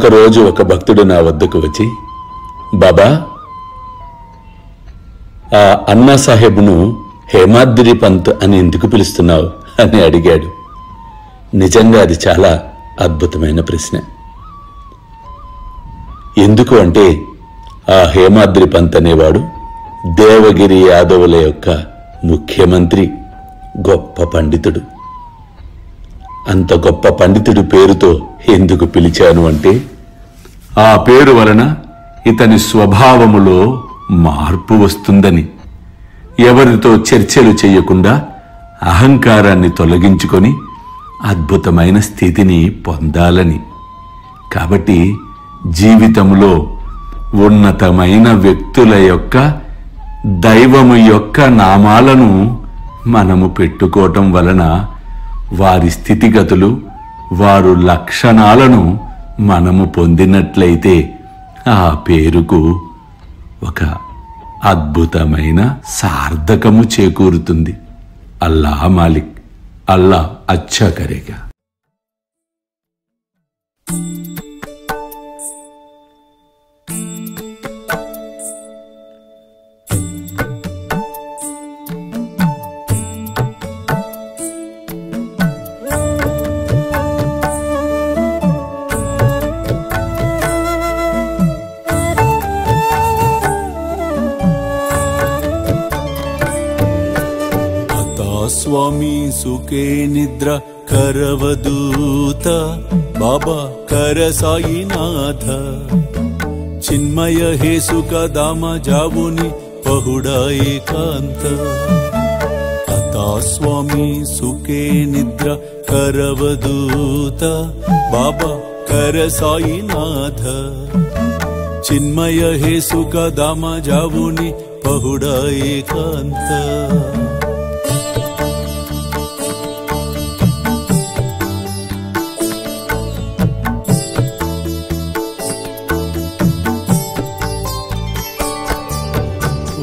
ఒకరోజు ఒక భక్తుడు నా వద్దకు వచ్చి, బాబా, ఆ అన్నా సాహెబ్ను హేమాద్రి పంత్ అని ఎందుకు పిలుస్తున్నావు అని అడిగాడు. నిజంగా అది చాలా అద్భుతమైన ప్రశ్న. ఎందుకు అంటే ఆ హేమాద్రి పంత్ అనేవాడు దేవగిరి యాదవుల యొక్క ముఖ్యమంత్రి, గొప్ప పండితుడు. అంత గొప్ప పండితుడి పేరుతో ఎందుకు పిలిచాను అంటే ఆ పేరు వలన ఇతని స్వభావములో మార్పు వస్తుందని, ఎవరితో చర్చలు చేయకుండా అహంకారాన్ని తొలగించుకొని అద్భుతమైన స్థితిని పొందాలని. కాబట్టి జీవితంలో ఉన్నతమైన వ్యక్తుల యొక్క, దైవము యొక్క నామాలను మనము పెట్టుకోవటం వలన వారి స్థితిగతులు, వారు లక్షణాలను మనము పొందినట్లయితే ఆ పేరుకు ఒక అద్భుతమైన సార్థకము చేకూరుతుంది. అల్లా మాలిక్, అల్లా అచ్చా కరేగా. स्वामी सुखे निद्रा करवदूत बाबा कर साईनाथ चिन्मय हे सुख दाम जावुनि पहुडा एकांत अता स्वामी सुखे निद्रा करवदूत बाबा कर साईनाथ चिन्मय हे सुख दाम जावुनि पहुडा एकांत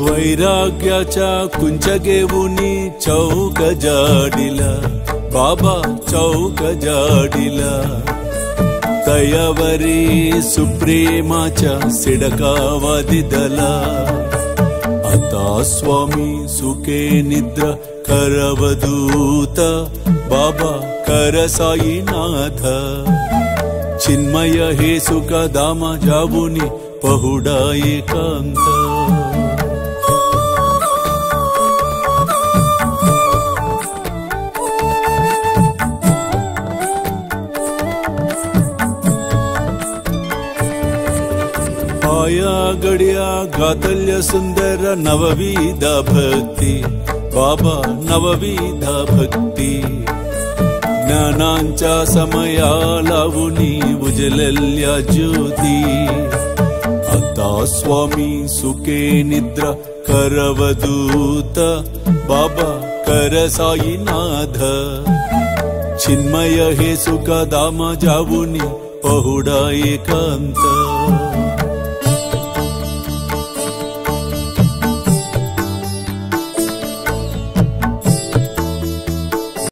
वैराग्याच्या कुंचगेवुनी चौक जाडिला बाबा चौक जाडिला तयावरी सुप्रेमाच्या सिडकावा दिदला आता स्वामी सुखे निद्रा करवदूत बाबा कर साईनाथ चिन्मय हे सुख दाम जावुनि पहुडा एकांत आया गड्या गातल्य सुंदर नवविधा भक्ति बाबा नवविधा भक्ति ज्ञानांच्या समया लावुनी उजलल्या ज्योती आता स्वामी सुखे निद्रा करवदूत बाबा कर साईनाथ चिन्मय हे सुख दाम जावुनी पहुडा एकांत